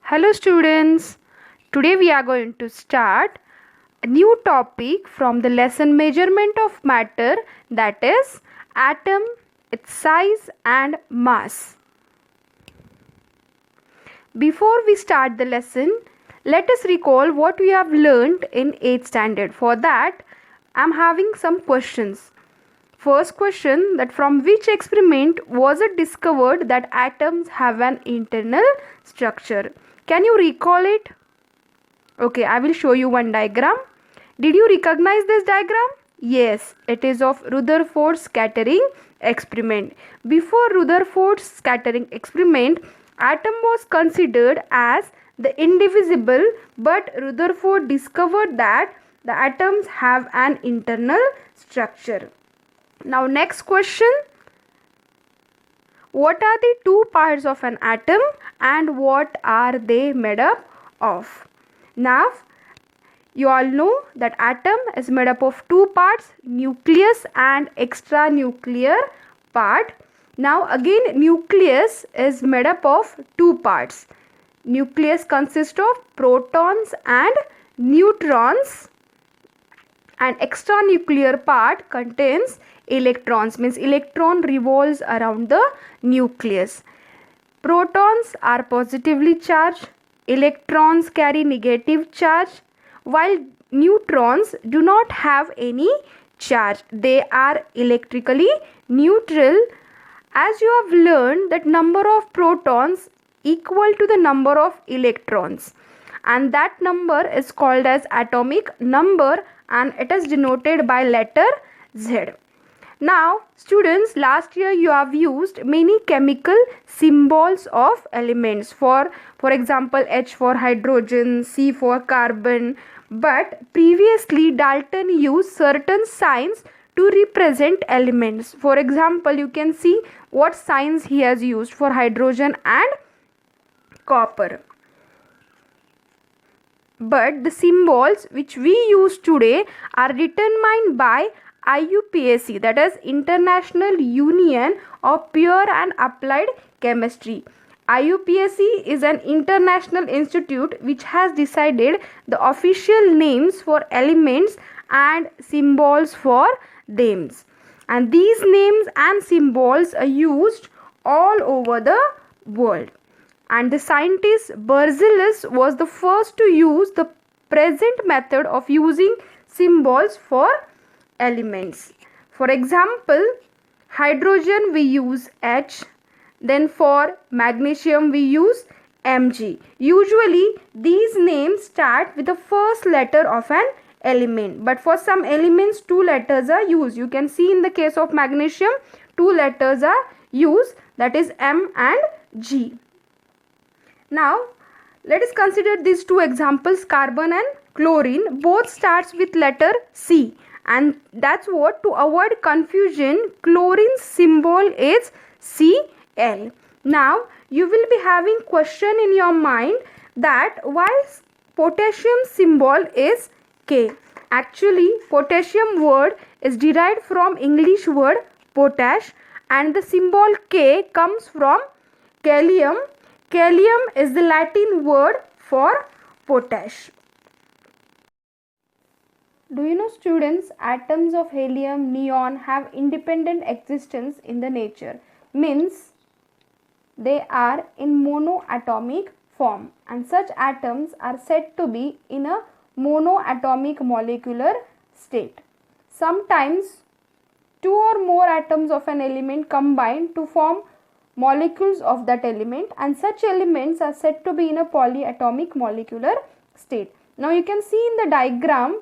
Hello students, today we are going to start a new topic from the lesson measurement of matter, that is atom, its size and mass. Before we start the lesson, let us recall what we have learned in 8th standard. For that, I am having some questions. First question, that from which experiment was it discovered that atoms have an internal structure? Can you recall it? Okay, I will show you one diagram. Did you recognize this diagram? Yes, it is of Rutherford scattering experiment. Before Rutherford scattering experiment, atom was considered as the indivisible, but Rutherford discovered that the atoms have an internal structure. Now next question, what are the two parts of an atom and what are they made up of? Now you all know that atom is made up of two parts, nucleus and extranuclear part. Now again nucleus is made up of two parts. Nucleus consists of protons and neutrons, and extranuclear part contains electrons, means electron revolves around the nucleus. Protons are positively charged, electrons carry negative charge, while neutrons do not have any charge. They are electrically neutral. As you have learned that number of protons equal to the number of electrons, and that number is called as atomic number and it is denoted by letter Z. Now students, last year you have used many chemical symbols of elements, for example H for hydrogen, C for carbon, but previously Dalton used certain signs to represent elements. For example, you can see what signs he has used for hydrogen and copper. But the symbols which we use today are determined by IUPAC, that is International Union of Pure and Applied Chemistry. IUPAC is an international institute which has decided the official names for elements and symbols for them. And these names and symbols are used all over the world. And the scientist Berzelius was the first to use the present method of using symbols for elements. For example, hydrogen we use H, then for magnesium we use Mg. Usually these names start with the first letter of an element, but for some elements two letters are used. You can see in the case of magnesium two letters are used, that is M and G. Now let us consider these two examples, carbon and chlorine. Both starts with letter C, and that's what, to avoid confusion, chlorine's symbol is Cl. Now you will be having question in your mind that why potassium symbol is K. Actually potassium word is derived from English word potash, and the symbol K comes from kalium. Kalium is the Latin word for potash. Do you know students, atoms of helium, neon have independent existence in the nature, means they are in monoatomic form, and such atoms are said to be in a monoatomic molecular state. Sometimes two or more atoms of an element combine to form molecules of that element, and such elements are said to be in a polyatomic molecular state. Now you can see in the diagram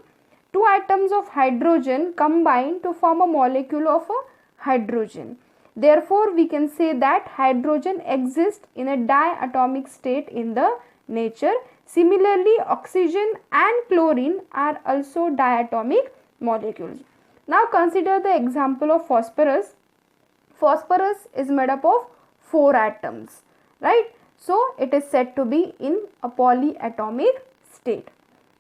two atoms of hydrogen combine to form a molecule of a hydrogen. Therefore we can say that hydrogen exists in a diatomic state in the nature. Similarly oxygen and chlorine are also diatomic molecules. Now consider the example of phosphorus. Phosphorus is made up of 4 atoms, right? So it is said to be in a polyatomic state.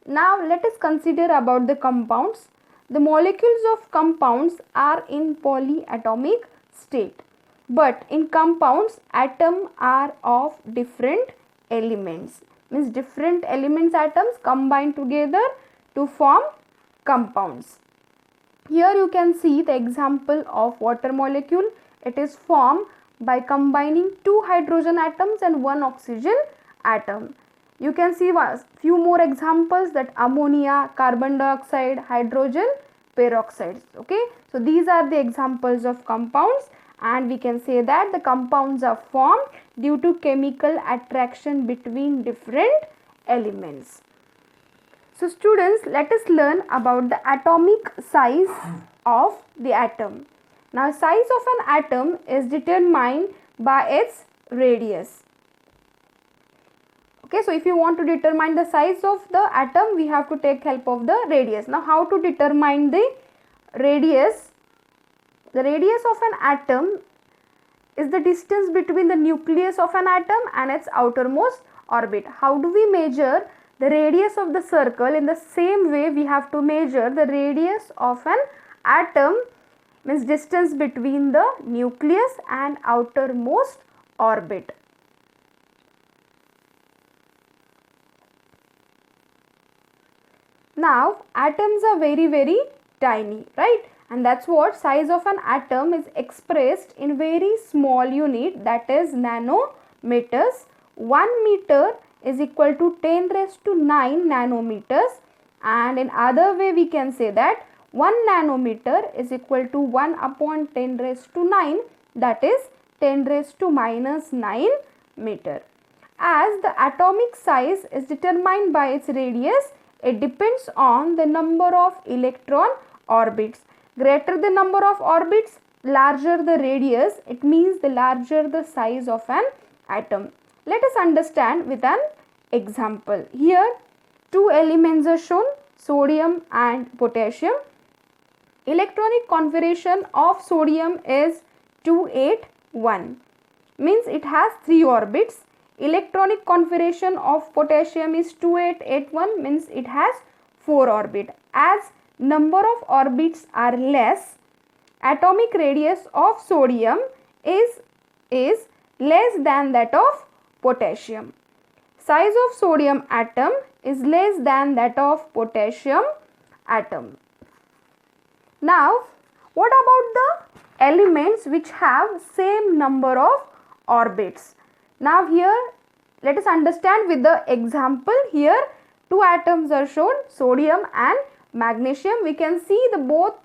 Now let us consider about the compounds. The molecules of compounds are in polyatomic state, but in compounds atoms are of different elements. means different elements atoms combine together to form compounds. Here you can see the example of water molecule. It is formed by combining 2 hydrogen atoms and 1 oxygen atom. You can see few more examples, that ammonia, carbon dioxide, hydrogen peroxides. Okay, so these are the examples of compounds, and we can say that the compounds are formed due to chemical attraction between different elements. So students, let us learn about the atomic size of the atom. Now size of an atom is determined by its radius. Okay, so if you want to determine the size of the atom, we have to take help of the radius. Now how to determine the radius? The radius of an atom is the distance between the nucleus of an atom and its outermost orbit. How do we measure the radius of the circle? In the same way, we have to measure the radius of an atom, means distance between the nucleus and outermost orbit. Now atoms are very tiny, right? And that's what size of an atom is expressed in very small unit, that is nanometers. 1 meter is equal to 10 raised to 9 nanometers, and in other way we can say that 1 nanometer is equal to 1 upon 10 raised to 9, that is 10 raised to minus 9 meter. As the atomic size is determined by its radius, it depends on the number of electron orbits. Greater the number of orbits, larger the radius, it means the larger the size of an atom. Let us understand with an example. Here 2 elements are shown, sodium and potassium. Electronic configuration of sodium is 281, means it has 3 orbits. Electronic configuration of potassium is 2881, means it has 4 orbits. As number of orbits are less, atomic radius of sodium is less than that of potassium. Size of sodium atom is less than that of potassium atom. Now, what about the elements which have same number of orbits? Now here let us understand with the example. Here 2 atoms are shown, sodium and magnesium. We can see the both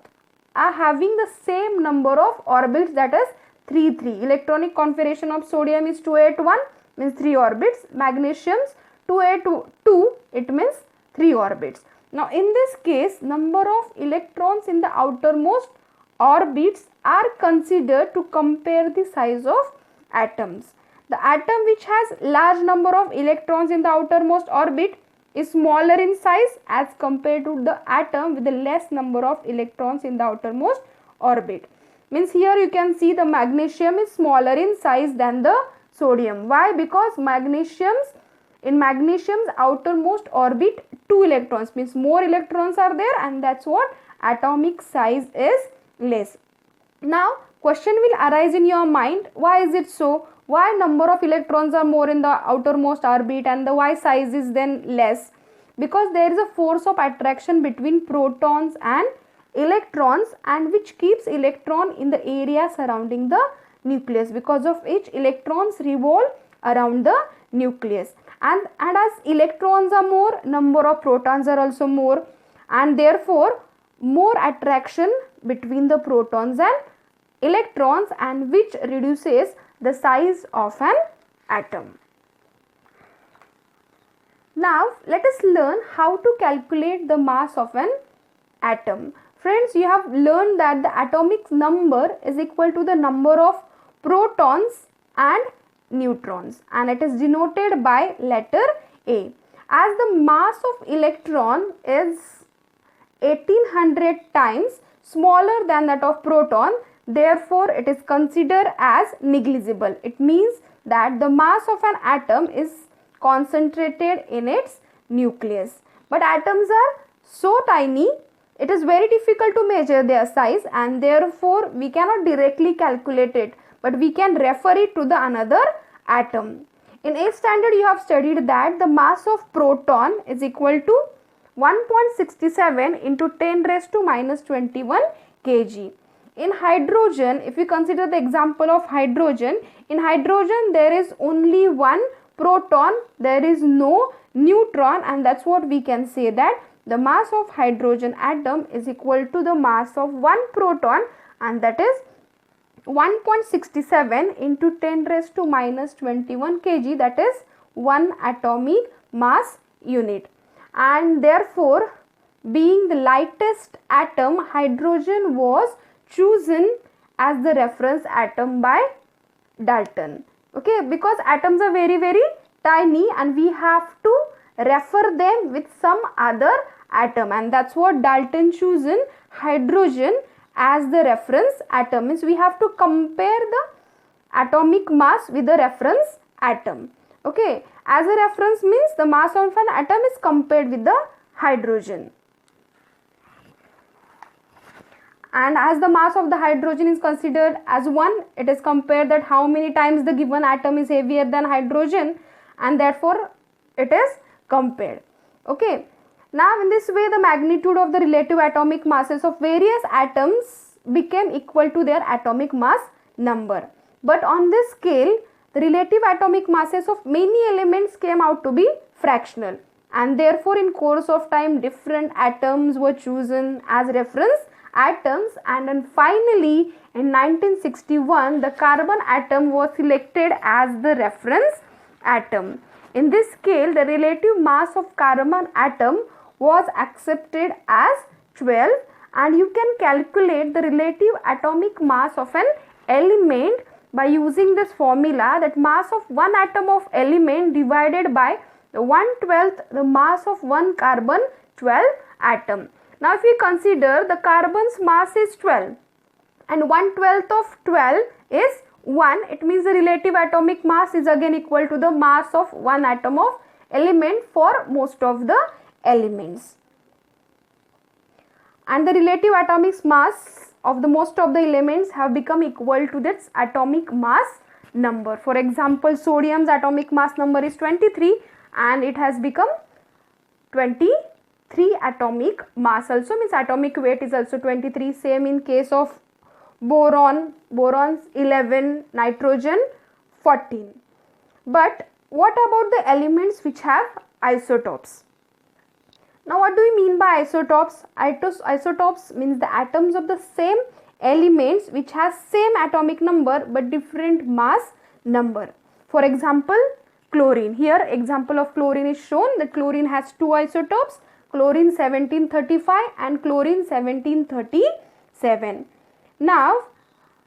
are having the same number of orbits, that is 3 3. Electronic configuration of sodium is 281, means 3 orbits. Magnesium's 282, it means 3 orbits. Now in this case, number of electrons in the outermost orbits are considered to compare the size of atoms. The atom which has large number of electrons in the outermost orbit is smaller in size as compared to the atom with the less number of electrons in the outermost orbit. Means here you can see the magnesium is smaller in size than the sodium. Why? Because in magnesium's outermost orbit 2 electrons, means more electrons are there, and that's what atomic size is less. Now question will arise in your mind, why is it so? Why number of electrons are more in the outermost orbit and the why size is then less? Because there is a force of attraction between protons and electrons, and which keeps electron in the area surrounding the nucleus, because of which electrons revolve around the nucleus, and as electrons are more, number of protons are also more, and therefore more attraction between the protons and electrons, and which reduces the size of an atom. Now let us learn how to calculate the mass of an atom. Friends, you have learned that the atomic number is equal to the number of protons and neutrons, and it is denoted by letter A. As the mass of electron is 1800 times smaller than that of proton, therefore it is considered as negligible. It means that the mass of an atom is concentrated in its nucleus. But atoms are so tiny, it is very difficult to measure their size, and therefore we cannot directly calculate it, but we can refer it to the another atom. In 8th standard you have studied that the mass of proton is equal to 1.67 into 10 raised to minus 21 kg. In hydrogen, if we consider the example of hydrogen, in hydrogen there is only one proton, there is no neutron, and that's what we can say that the mass of hydrogen atom is equal to the mass of one proton, and that is 1.67 into 10 raised to minus 21 kg, that is 1 atomic mass unit. And therefore, being the lightest atom, hydrogen was chosen as the reference atom by Dalton. Okay, because atoms are very, very tiny and we have to refer them with some other atom, and that's what Dalton chosen hydrogen as the reference atom. Means we have to compare the atomic mass with the reference atom. Okay, as a reference means the mass of an atom is compared with the hydrogen. And as the mass of the hydrogen is considered as 1, it is compared that how many times the given atom is heavier than hydrogen, and therefore it is compared. Okay. Now in this way the magnitude of the relative atomic masses of various atoms became equal to their atomic mass number. But on this scale, the relative atomic masses of many elements came out to be fractional, and therefore in course of time different atoms were chosen as reference atoms, and then finally in 1961 the carbon atom was selected as the reference atom. In this scale the relative mass of carbon atom was accepted as 12, and you can calculate the relative atomic mass of an element by using this formula, that mass of one atom of element divided by the 1/12 the mass of one carbon 12 atom. Now if we consider the carbon's mass is 12 and 1/12 of 12 is 1, it means the relative atomic mass is again equal to the mass of one atom of element for most of the elements. And the relative atomic mass of the most of the elements have become equal to its atomic mass number. For example, sodium's atomic mass number is 23 and it has become 23 atomic mass also, means atomic weight is also 23. Same in case of boron, boron's 11, nitrogen 14. But what about the elements which have isotopes? Now what do we mean by isotopes? Isotopes means the atoms of the same elements which has same atomic number but different mass number. For example, chlorine. Here example of chlorine is shown. The chlorine has two isotopes, chlorine 1735 and chlorine 1737. Now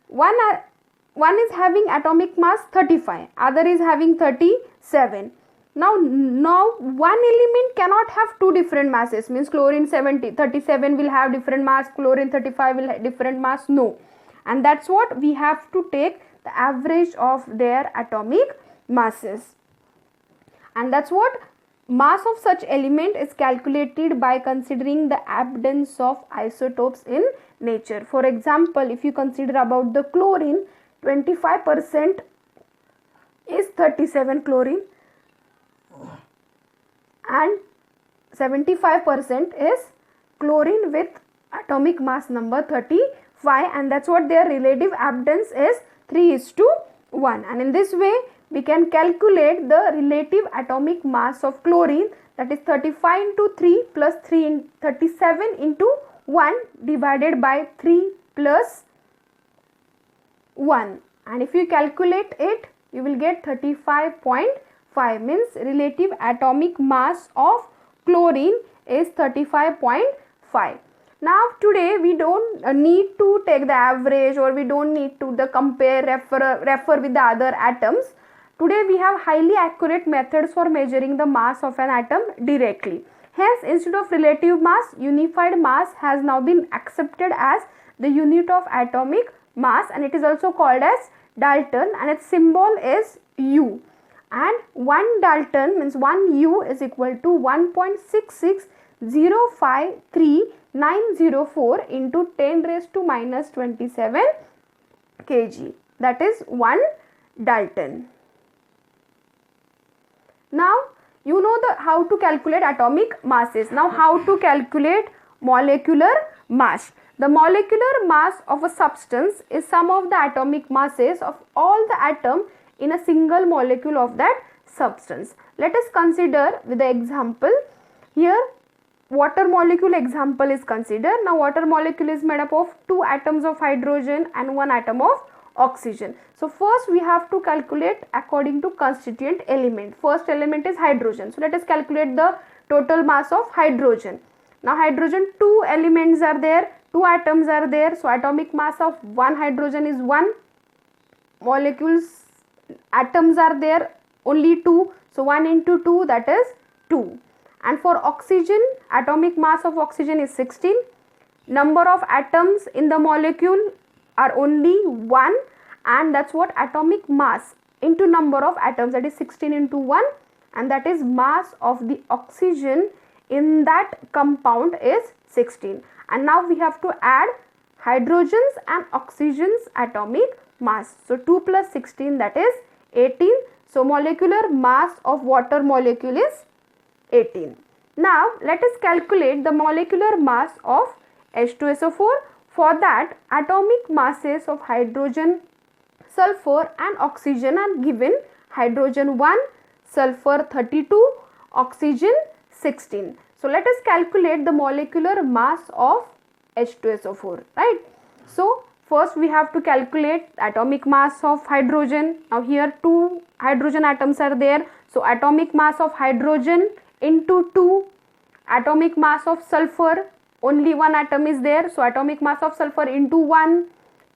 one is having atomic mass 35, other is having 37. Now one element cannot have two different masses, means chlorine 37 will have different mass, chlorine 35 will have different mass, no. And that's what we have to take the average of their atomic masses. And that's what mass of such element is calculated by considering the abundance of isotopes in nature. For example, if you consider about the chlorine, 25% is 37 chlorine and 75% is chlorine with atomic mass number 35, and that's what their relative abundance is 3:1. And in this way we can calculate the relative atomic mass of chlorine, that is 35 into 3 plus 37 into 1 divided by 3 plus 1, and if you calculate it you will get 35.5, means relative atomic mass of chlorine is 35.5. Now today we don't need to take the average, or we don't need to compare, refer with the other atoms. Today we have highly accurate methods for measuring the mass of an atom directly. Hence, instead of relative mass, unified mass has now been accepted as the unit of atomic mass, and it is also called as Dalton, and its symbol is U. And 1 Dalton means 1 U is equal to 1.66053,904 into 10 raised to minus 27 kg. That is 1 Dalton. Now you know how to calculate atomic masses. Now how to calculate molecular mass. The molecular mass of a substance is sum of the atomic masses of all the atom in a single molecule of that substance. Let us consider with the example. Here water molecule example is considered. Now water molecule is made up of 2 atoms of hydrogen and 1 atom of oxygen. So first we have to calculate according to constituent element. First element is hydrogen. So let us calculate the total mass of hydrogen. Now hydrogen, 2 elements are there, 2 atoms are there. So atomic mass of 1 hydrogen is 1. Molecules, atoms are there only 2. So 1 into 2, that is 2. And for oxygen, atomic mass of oxygen is 16. Number of atoms in the molecule are only 1, and that's what atomic mass into number of atoms, that is 16 into 1, and that is mass of the oxygen in that compound is 16. And now we have to add hydrogens and oxygens atomic mass. So 2 plus 16, that is 18. So molecular mass of water molecule is 18. Now let us calculate the molecular mass of H2SO4. For that, atomic masses of hydrogen, sulfur and oxygen are given. Hydrogen 1, sulfur 32, oxygen 16. So let us calculate the molecular mass of H2SO4, right? So first we have to calculate atomic mass of hydrogen. Now here 2 hydrogen atoms are there. So atomic mass of hydrogen into 2. Atomic mass of sulfur, only 1 atom is there. So atomic mass of sulfur into 1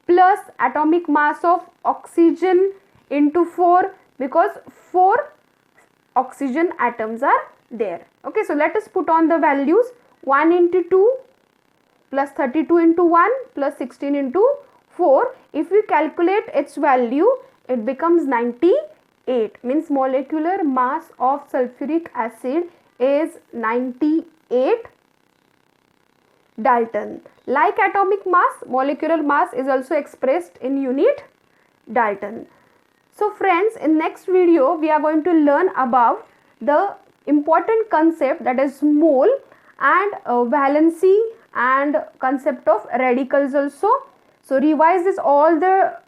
plus atomic mass of oxygen into 4, because 4 oxygen atoms are there. Okay, so let us put on the values. 1 into 2 plus 32 into 1 plus 16 into 4. If we calculate its value, it becomes 98. Means molecular mass of sulfuric acid is 98 Dalton. Like atomic mass, molecular mass is also expressed in unit Dalton. So friends, in next video we are going to learn about the important concept, that is mole, and valency, and concept of radicals also. So revise this all the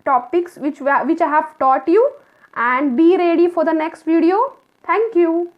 topics which I have taught you, and be ready for the next video. Thank you.